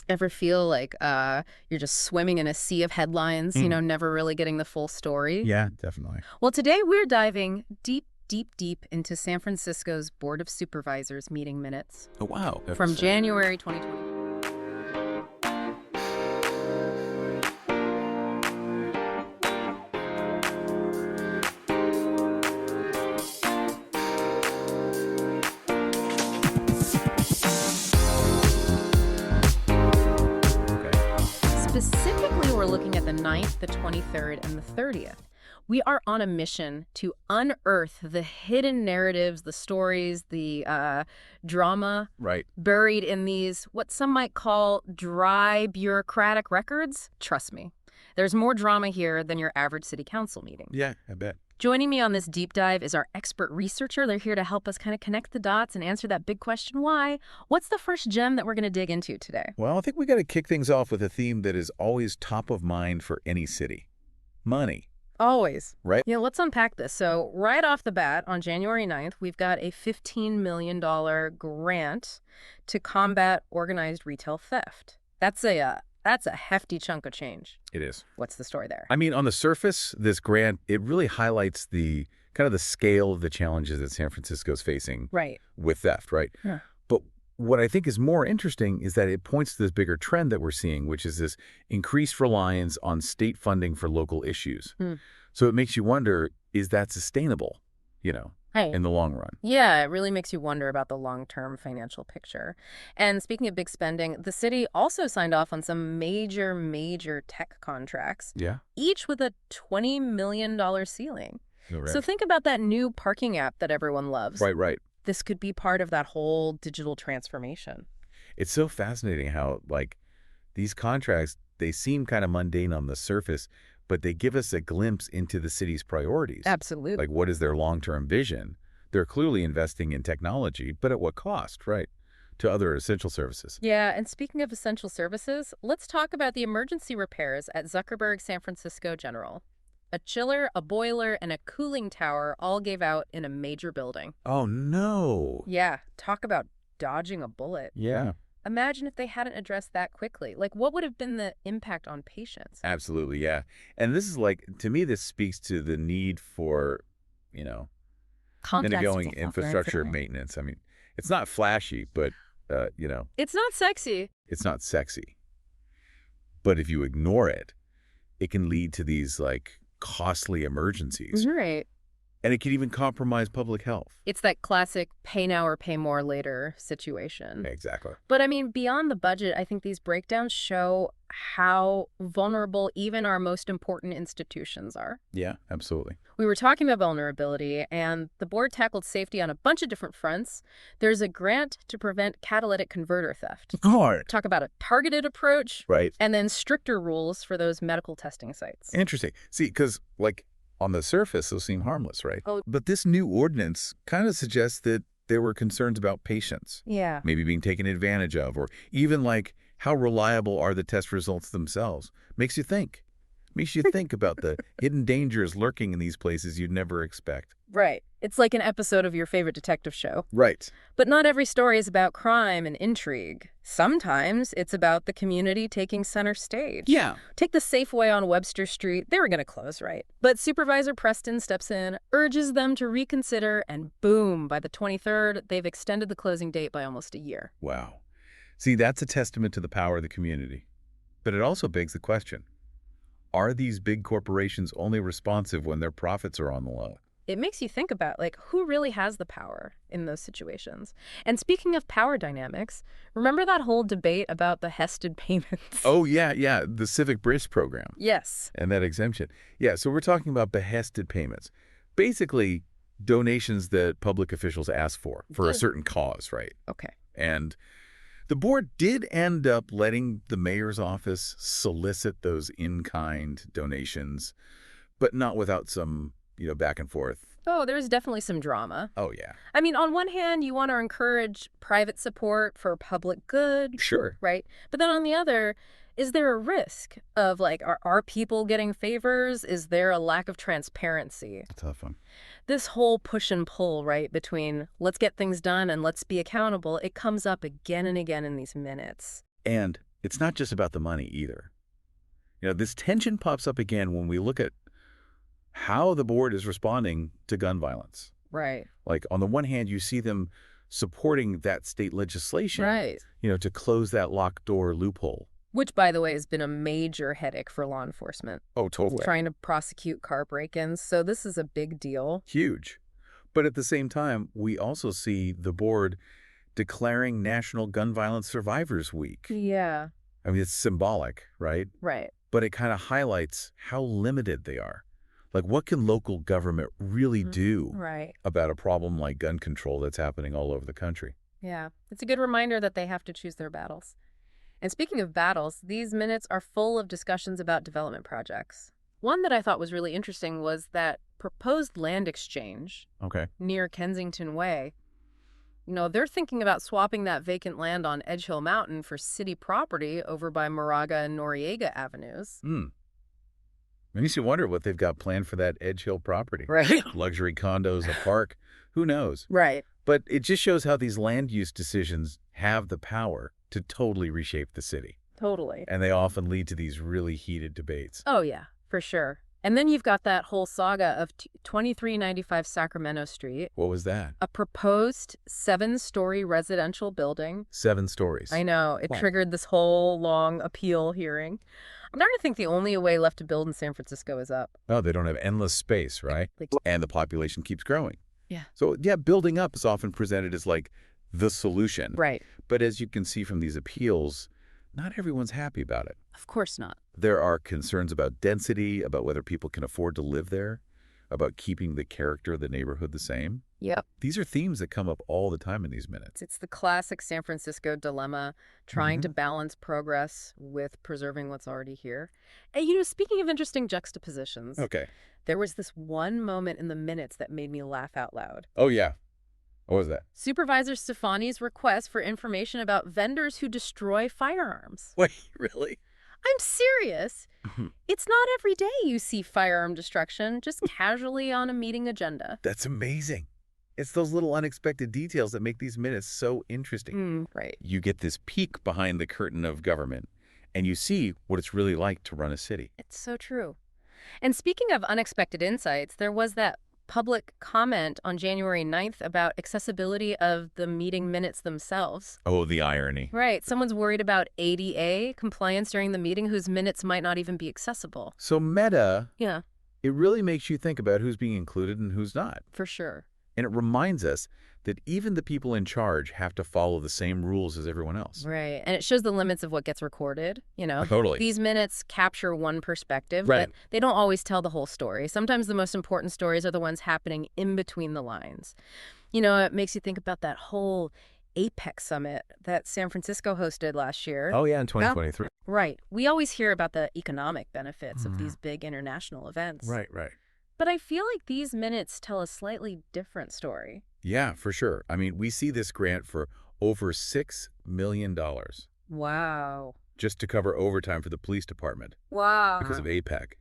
Ever feel like you're just swimming in a sea of headlines, never really getting the full story? Yeah, definitely. Well, today we're diving deep, deep, deep into San Francisco's Board of Supervisors meeting minutes Oh, wow. from January 2020. Specifically, we're looking at the 9th, the 23rd, and the 30th. We are on a mission to unearth the hidden narratives, the stories, the drama Right. buried in these, what some might call dry bureaucratic records. Trust me, there's more drama here than your average city council meeting. Yeah, I bet. Joining me on this deep dive is our expert researcher. They're here to help us kind of connect the dots and answer that big question, why? What's the first gem that we're going to dig into today? Well, I think we got to kick things off with a theme that is always top of mind for any city. Money. Always. Right? Yeah, let's unpack this. So right off the bat, on January 9th, we've got a $15 million grant to combat organized retail theft. That's a hefty chunk of change. It is. What's the story there? I mean, on the surface, this grant, it really highlights the kind of the scale of the challenges that San Francisco's facing Right. with theft, right? Yeah. But what I think is more interesting is that it points to this bigger trend that we're seeing, which is this increased reliance on state funding for local issues. So it makes you wonder, is that sustainable, Right. in the long run? Yeah, it really makes you wonder about the long-term financial picture. And speaking of big spending, the city also signed off on some major tech contracts, Yeah. each with a $20 million ceiling. Right. So think about that new parking app that everyone loves. Right. This could be part of that whole digital transformation. It's so fascinating how, these contracts, they seem kind of mundane on the surface, but they give us a glimpse into the city's priorities. Absolutely. Like, what is their long-term vision? They're clearly investing in technology, but at what cost, right? To other essential services. Yeah, and speaking of essential services, let's talk about the emergency repairs at Zuckerberg San Francisco General. A chiller, a boiler, and a cooling tower all gave out in a major building. Oh, no. Yeah, talk about dodging a bullet. Yeah. Imagine if they hadn't addressed that quickly. Like, what would have been the impact on patients? Absolutely, yeah. And this is to me, this speaks to the need for, ongoing infrastructure maintenance. I mean, it's not flashy, but, It's not sexy. it's not sexy. But if you ignore it, it can lead to these, costly emergencies. Right. And it can even compromise public health. It's that classic pay now or pay more later situation. Exactly. But I mean, beyond the budget, I think these breakdowns show how vulnerable even our most important institutions are. Yeah, absolutely. We were talking about vulnerability, and the board tackled safety on a bunch of different fronts. There's a grant to prevent catalytic converter theft. Hard. Talk about a targeted approach. Right. And then stricter rules for those medical testing sites. Interesting. See, because, on the surface, those seem harmless, right? Oh. But this new ordinance kind of suggests that there were concerns about patients, Yeah. maybe being taken advantage of, or even how reliable are the test results themselves. Makes you think about the hidden dangers lurking in these places you'd never expect. Right. It's like an episode of your favorite detective show. Right. But not every story is about crime and intrigue. Sometimes it's about the community taking center stage. Yeah. Take the Safeway on Webster Street. They were going to close, right? But Supervisor Preston steps in, urges them to reconsider, and boom, by the 23rd, they've extended the closing date by almost a year. Wow. See, that's a testament to the power of the community. But it also begs the question, are these big corporations only responsive when their profits are on the line? It makes you think about, who really has the power in those situations? And speaking of power dynamics, remember that whole debate about the Hested payments? Oh, yeah, the Civic Bridge program. Yes. And that exemption. Yeah, so we're talking about behested payments. Basically, donations that public officials ask for a certain cause, right? Okay. And the board did end up letting the mayor's office solicit those in-kind donations, but not without some back and forth. Oh, there's definitely some drama. Oh, yeah. I mean, on one hand, you want to encourage private support for public good. Sure. Right? But then on the other, is there a risk of, are people getting favors? Is there a lack of transparency? A tough one. This whole push and pull, right, between let's get things done and let's be accountable, it comes up again and again in these minutes. And it's not just about the money either. This tension pops up again when we look at how the board is responding to gun violence. Right. Like, on the one hand, you see them supporting that state legislation, Right. to close that locked door loophole. Which, by the way, has been a major headache for law enforcement. Oh, totally. Trying to prosecute car break-ins. So this is a big deal. Huge. But at the same time, we also see the board declaring National Gun Violence Survivors Week. Yeah. I mean, it's symbolic, right? Right. But it kind of highlights how limited they are. Like, what can local government really do Right. about a problem like gun control that's happening all over the country? Yeah. It's a good reminder that they have to choose their battles. And speaking of battles, these minutes are full of discussions about development projects. One that I thought was really interesting was that proposed land exchange Okay. near Kensington Way. They're thinking about swapping that vacant land on Edge Hill Mountain for city property over by Moraga and Noriega Avenues. Makes you wonder what they've got planned for that Edge Hill property. Right. Luxury condos, a park, who knows? Right. But it just shows how these land use decisions have the power to totally reshape the city. Totally. And they often lead to these really heated debates. Oh, yeah, for sure. And then you've got that whole saga of 2395 Sacramento Street, What was that? a proposed 7-story residential building. 7 stories. I know. It Wow. triggered this whole long appeal hearing. I'm starting to think the only way left to build in San Francisco is up. Oh, they don't have endless space, right? Like- And the population keeps growing. Yeah. So, yeah, building up is often presented as like the solution. Right. But as you can see from these appeals, not everyone's happy about it. Of course not. There are concerns about density, about whether people can afford to live there, about keeping the character of the neighborhood the same. Yep. These are themes that come up all the time in these minutes. It's the classic San Francisco dilemma, trying to balance progress with preserving what's already here. And, speaking of interesting juxtapositions, Okay. there was this one moment in the minutes that made me laugh out loud. Oh, yeah. What was that? Supervisor Stefani's request for information about vendors who destroy firearms. Wait, really? I'm serious. It's not every day you see firearm destruction just casually on a meeting agenda. That's amazing. It's those little unexpected details that make these minutes so interesting. Right. You get this peek behind the curtain of government, and you see what it's really like to run a city. It's so true. And speaking of unexpected insights, there was that public comment on January 9th about accessibility of the meeting minutes themselves. Oh, the irony. Right. Someone's worried about ADA compliance during the meeting whose minutes might not even be accessible. So meta, Yeah, it really makes you think about who's being included and who's not. for sure. And it reminds us that even the people in charge have to follow the same rules as everyone else. Right. And it shows the limits of what gets recorded, Totally. These minutes capture one perspective, Right. but they don't always tell the whole story. Sometimes the most important stories are the ones happening in between the lines. It makes you think about that whole APEC summit that San Francisco hosted last year. Oh, yeah, in 2023. Right. We always hear about the economic benefits of these big international events. Right. But I feel like these minutes tell a slightly different story. Yeah, for sure. I mean, we see this grant for over $6 million Wow. just to cover overtime for the police department Wow. because of APEC.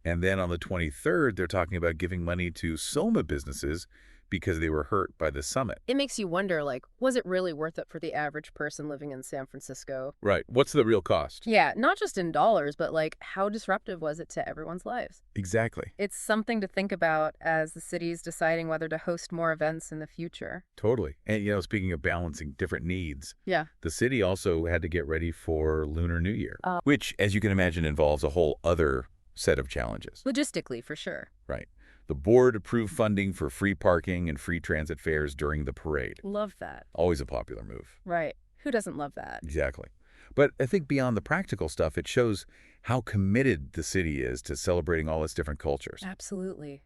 And then on the 23rd, they're talking about giving money to SOMA businesses because they were hurt by the summit. It makes you wonder, was it really worth it for the average person living in San Francisco? Right. What's the real cost? Yeah, not just in dollars, but how disruptive was it to everyone's lives? Exactly. It's something to think about as the city's deciding whether to host more events in the future. Totally. And, speaking of balancing different needs, Yeah. the city also had to get ready for Lunar New Year, which, as you can imagine, involves a whole other set of challenges. Logistically, for sure. Right. The board approved funding for free parking and free transit fares during the parade. Love that. Always a popular move. Right. Who doesn't love that? Exactly. But I think beyond the practical stuff, it shows how committed the city is to celebrating all its different cultures. Absolutely.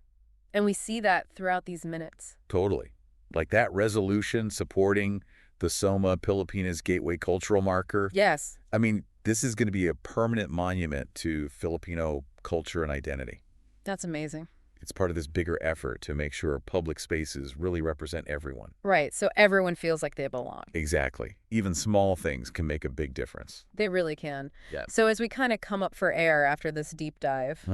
And we see that throughout these minutes. Totally. Like that resolution supporting the Soma Pilipinas Gateway Cultural Marker. Yes. I mean, this is going to be a permanent monument to Filipino culture and identity. That's amazing. It's part of this bigger effort to make sure public spaces really represent everyone. Right. So everyone feels like they belong. Exactly. Even small things can make a big difference. They really can. Yeah. So as we kind of come up for air after this deep dive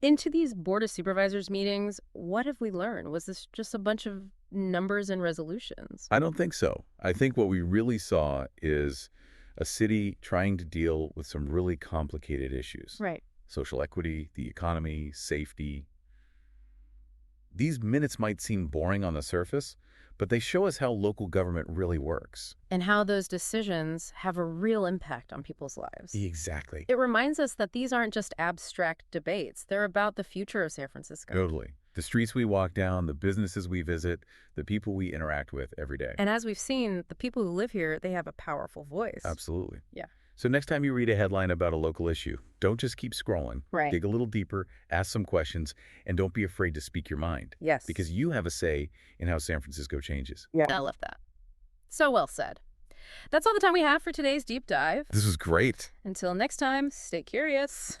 into these Board of Supervisors meetings, what have we learned? Was this just a bunch of numbers and resolutions? I don't think so. I think what we really saw is A city trying to deal with some really complicated issues. Right. Social equity, the economy, safety. These minutes might seem boring on the surface, but they show us how local government really works. And how those decisions have a real impact on people's lives. Exactly. It reminds us that these aren't just abstract debates. They're about the future of San Francisco. Totally. The streets we walk down, the businesses we visit, the people we interact with every day. And as we've seen, the people who live here, they have a powerful voice. Absolutely. Yeah. So next time you read a headline about a local issue, don't just keep scrolling. Right. Dig a little deeper, ask some questions, and don't be afraid to speak your mind. Yes. Because you have a say in how San Francisco changes. Yeah. I love that. So well said. That's all the time we have for today's deep dive. This was great. Until next time, stay curious.